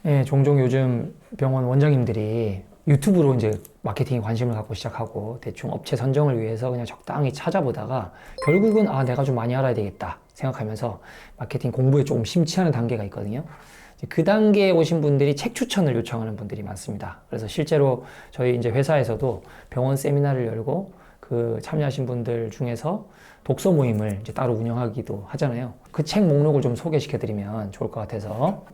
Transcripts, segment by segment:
예, 종종 요즘 병원 원장님들이 유튜브로 이제 마케팅에 관심을 갖고 시작하고 대충 업체 선정을 위해서 그냥 적당히 찾아보다가 결국은 내가 좀 많이 알아야 되겠다 생각하면서 마케팅 공부에 조금 심취하는 단계가 있거든요. 그 단계에 오신 분들이 책 추천을 요청하는 분들이 많습니다. 그래서 실제로 저희 이제 회사에서도 병원 세미나를 열고 그 참여하신 분들 중에서 독서 모임을 이제 따로 운영하기도 하잖아요. 그 책 목록을 좀 소개시켜 드리면 좋을 것 같아서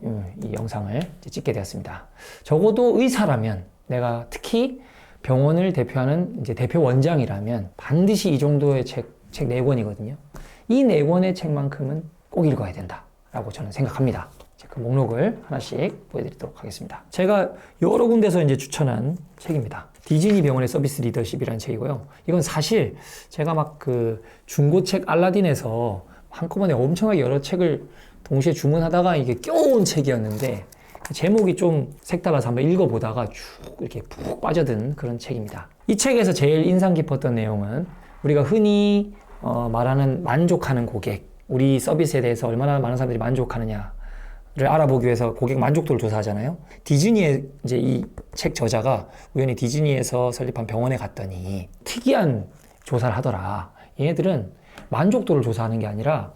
이 영상을 이제 찍게 되었습니다. 적어도 의사라면, 내가 특히 병원을 대표하는 이제 대표 원장이라면 반드시 이 정도의 책 4권이거든요. 이 4권의 책만큼은 꼭 읽어야 된다라고 저는 생각합니다. 그 목록을 하나씩 보여드리도록 하겠습니다. 제가 여러 군데서 이제 추천한 책입니다. 디즈니 병원의 서비스 리더십이라는 책이고요. 이건 사실 제가 막 그 중고책 알라딘에서 한꺼번에 엄청나게 여러 책을 동시에 주문하다가 이게 껴온 책이었는데 제목이 좀 색달라서 한번 읽어보다가 쭉 이렇게 푹 빠져든 그런 책입니다. 이 책에서 제일 인상 깊었던 내용은 우리가 흔히 말하는 만족하는 고객, 우리 서비스에 대해서 얼마나 많은 사람들이 만족하느냐 를 알아보기 위해서 고객 만족도를 조사하잖아요. 디즈니의 이제 이 책 저자가 우연히 디즈니에서 설립한 병원에 갔더니 특이한 조사를 하더라. 얘네들은 만족도를 조사하는 게 아니라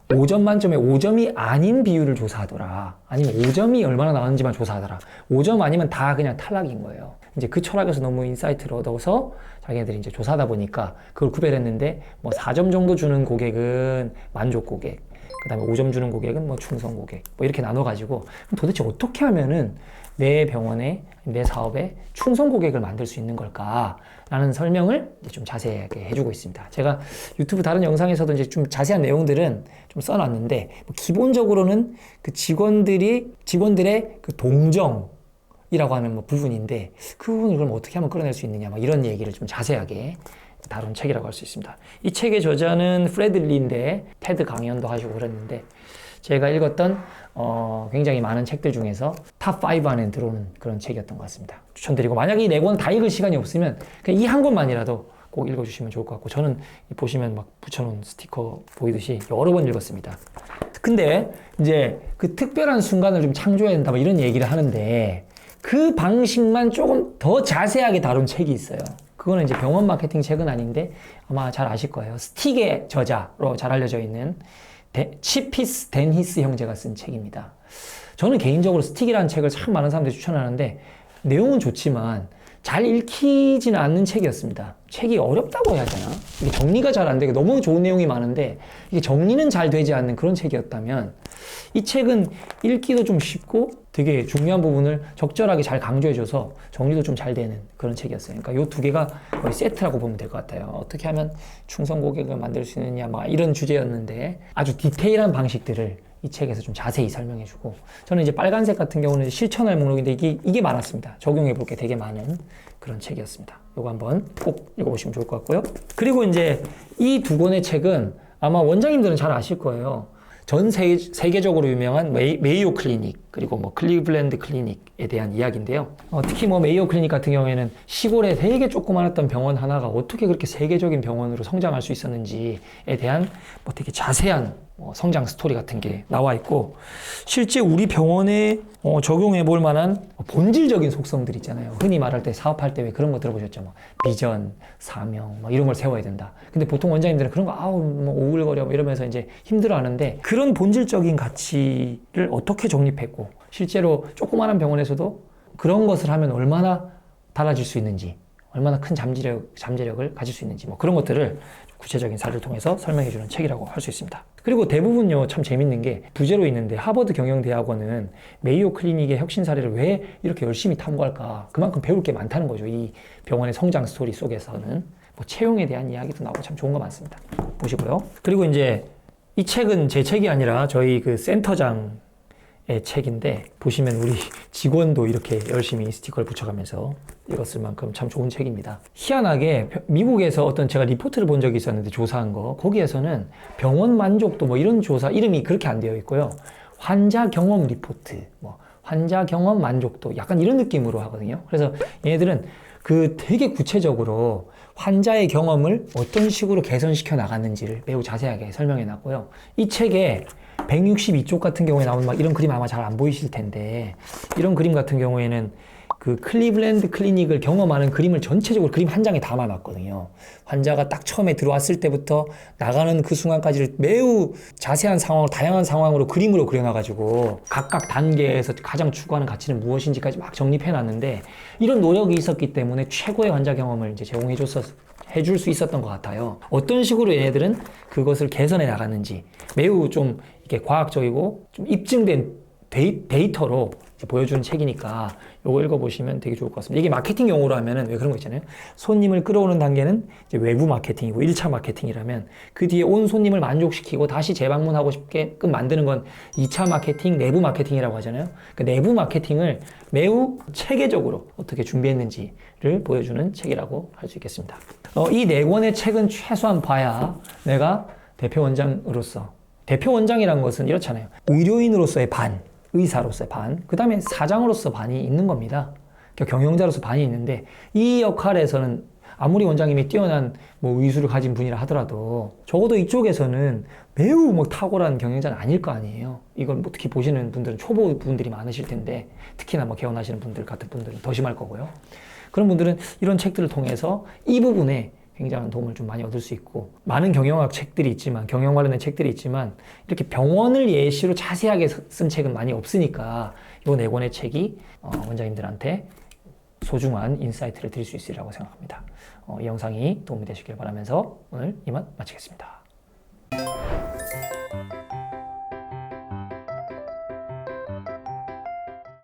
5점 만점에 5점이 아닌 비율을 조사하더라. 아니면 5점이 얼마나 나왔는지만 조사하더라. 5점 아니면 다 그냥 탈락인 거예요. 이제 그 철학에서 너무 인사이트를 얻어서 자기네들이 이제 조사하다 보니까 그걸 구별했는데 뭐 4점 정도 주는 고객은 만족 고객, 그 다음에 5점 주는 고객은 뭐 충성 고객, 뭐 이렇게 나눠가지고 도대체 어떻게 하면은 내 병원에, 내 사업에 충성 고객을 만들 수 있는 걸까? 라는 설명을 좀 자세하게 해주고 있습니다. 제가 유튜브 다른 영상에서도 이제 좀 자세한 내용들은 좀 써놨는데, 뭐 기본적으로는 그 직원들의 그 동정이라고 하는 뭐 부분인데, 그 부분을 그럼 어떻게 하면 끌어낼 수 있느냐, 막 이런 얘기를 좀 자세하게 다룬 책이라고 할 수 있습니다. 이 책의 저자는 프레들리인데 테드 강연도 하시고 그랬는데 제가 읽었던 굉장히 많은 책들 중에서 탑 5 안에 들어오는 그런 책이었던 것 같습니다. 추천드리고 만약에 이 4권 다 읽을 시간이 없으면 그냥 이 한 권만이라도 꼭 읽어주시면 좋을 것 같고 저는 보시면 막 붙여놓은 스티커 보이듯이 여러 번 읽었습니다. 근데 이제 그 특별한 순간을 좀 창조해야 된다 뭐 이런 얘기를 하는데 그 방식만 조금 더 자세하게 다룬 책이 있어요. 그거는 이제 병원 마케팅 책은 아닌데 아마 잘 아실 거예요. 스틱의 저자로 잘 알려져 있는 치피스 댄 히스 형제가 쓴 책입니다. 저는 개인적으로 스틱이라는 책을 참 많은 사람들이 추천하는데 내용은 좋지만 잘 읽히지는 않는 책이었습니다. 책이 어렵다고 해야 되나? 이게 정리가 잘 안 되고 너무 좋은 내용이 많은데 이게 정리는 잘 되지 않는 그런 책이었다면 이 책은 읽기도 좀 쉽고 되게 중요한 부분을 적절하게 잘 강조해줘서 정리도 좀 잘 되는 그런 책이었어요. 그러니까 이 두 개가 거의 세트라고 보면 될 것 같아요. 어떻게 하면 충성 고객을 만들 수 있느냐 막 이런 주제였는데 아주 디테일한 방식들을 이 책에서 좀 자세히 설명해주고 저는 이제 빨간색 같은 경우는 실천할 목록인데 이게 많았습니다. 적용해 볼 게 되게 많은 그런 책이었습니다. 이거 한번 꼭 읽어보시면 좋을 것 같고요. 그리고 이제 이 2권의 책은 아마 원장님들은 잘 아실 거예요. 전 세계적으로 유명한 메이오 클리닉 그리고 뭐 클리블랜드 클리닉에 대한 이야기인데요. 특히 뭐 메이오 클리닉 같은 경우에는 시골에 되게 조그만했던 병원 하나가 어떻게 그렇게 세계적인 병원으로 성장할 수 있었는지에 대한 뭐 되게 자세한 성장 스토리 같은 게 나와 있고 실제 우리 병원에 적용해 볼 만한 본질적인 속성들 있잖아요. 흔히 말할 때 사업할 때 왜 그런 거 들어보셨죠? 뭐 비전, 사명, 뭐 이런 걸 세워야 된다. 근데 보통 원장님들은 그런 거 뭐 오글거려 뭐 이러면서 이제 힘들어 하는데 그런 본질적인 가치를 어떻게 정립했고 실제로 조그마한 병원에서도 그런 것을 하면 얼마나 달라질 수 있는지 얼마나 큰 잠재력을 가질 수 있는지 뭐 그런 것들을 구체적인 사례를 통해서 설명해주는 책이라고 할 수 있습니다. 그리고 대부분요 참 재밌는 게 부제로 있는데 하버드 경영대학원은 메이오 클리닉의 혁신 사례를 왜 이렇게 열심히 탐구할까 그만큼 배울 게 많다는 거죠. 이 병원의 성장 스토리 속에서는 뭐 채용에 대한 이야기도 나오고 참 좋은 거 많습니다. 보시고요. 그리고 이제 이 책은 제 책이 아니라 저희 그 센터장 의 책인데 보시면 우리 직원도 이렇게 열심히 스티커를 붙여가면서 읽었을 만큼 참 좋은 책입니다. 희한하게 미국에서 어떤 제가 리포트를 본 적이 있었는데 조사한 거 거기에서는 병원 만족도 뭐 이런 조사 이름이 그렇게 안 되어 있고요. 환자 경험 리포트, 뭐 환자 경험 만족도 약간 이런 느낌으로 하거든요. 그래서 얘네들은 그 되게 구체적으로 환자의 경험을 어떤 식으로 개선시켜 나갔는지를 매우 자세하게 설명해 놨고요. 이 책에 162쪽 같은 경우에 나오는 막 이런 그림 아마 잘 안 보이실 텐데, 이런 그림 같은 경우에는 그 클리블랜드 클리닉을 경험하는 그림을 전체적으로 그림 한 장에 담아놨거든요. 환자가 딱 처음에 들어왔을 때부터 나가는 그 순간까지를 매우 자세한 상황, 다양한 상황으로 그림으로 그려놔가지고 각각 단계에서 가장 추구하는 가치는 무엇인지까지 막 정립해놨는데, 이런 노력이 있었기 때문에 최고의 환자 경험을 이제 해줄 수 있었던 것 같아요. 어떤 식으로 얘네들은 그것을 개선해 나갔는지 매우 좀 이렇게 과학적이고 좀 입증된 데이터로 보여주는 책이니까 이거 읽어보시면 되게 좋을 것 같습니다. 이게 마케팅 용어로 하면은 왜 그런 거 있잖아요. 손님을 끌어오는 단계는 이제 외부 마케팅이고 1차 마케팅이라면, 그 뒤에 온 손님을 만족시키고 다시 재방문하고 싶게끔 만드는 건 2차 마케팅, 내부 마케팅이라고 하잖아요. 그 내부 마케팅을 매우 체계적으로 어떻게 준비했는지를 보여주는 책이라고 할 수 있겠습니다. 이 네 권의 책은 최소한 봐야 내가 대표 원장으로서, 대표 원장이라는 것은 이렇잖아요. 의료인으로서의 반, 의사로서의 반, 그 다음에 사장으로서 반이 있는 겁니다. 그러니까 경영자로서 반이 있는데, 이 역할에서는 아무리 원장님이 뛰어난 뭐 의술을 가진 분이라 하더라도 적어도 이쪽에서는 매우 뭐 탁월한 경영자는 아닐 거 아니에요. 이걸 뭐 특히 보시는 분들은 초보 분들이 많으실 텐데, 특히나 뭐 개원하시는 분들 같은 분들은 더 심할 거고요. 그런 분들은 이런 책들을 통해서 이 부분에 굉장한 도움을 좀 많이 얻을 수 있고, 많은 경영학 책들이 있지만, 경영 관련된 책들이 있지만 이렇게 병원을 예시로 자세하게 쓴 책은 많이 없으니까 이 네 권의 책이 원장님들한테 소중한 인사이트를 드릴 수 있으리라고 생각합니다. 이 영상이 도움이 되시길 바라면서 오늘 이만 마치겠습니다.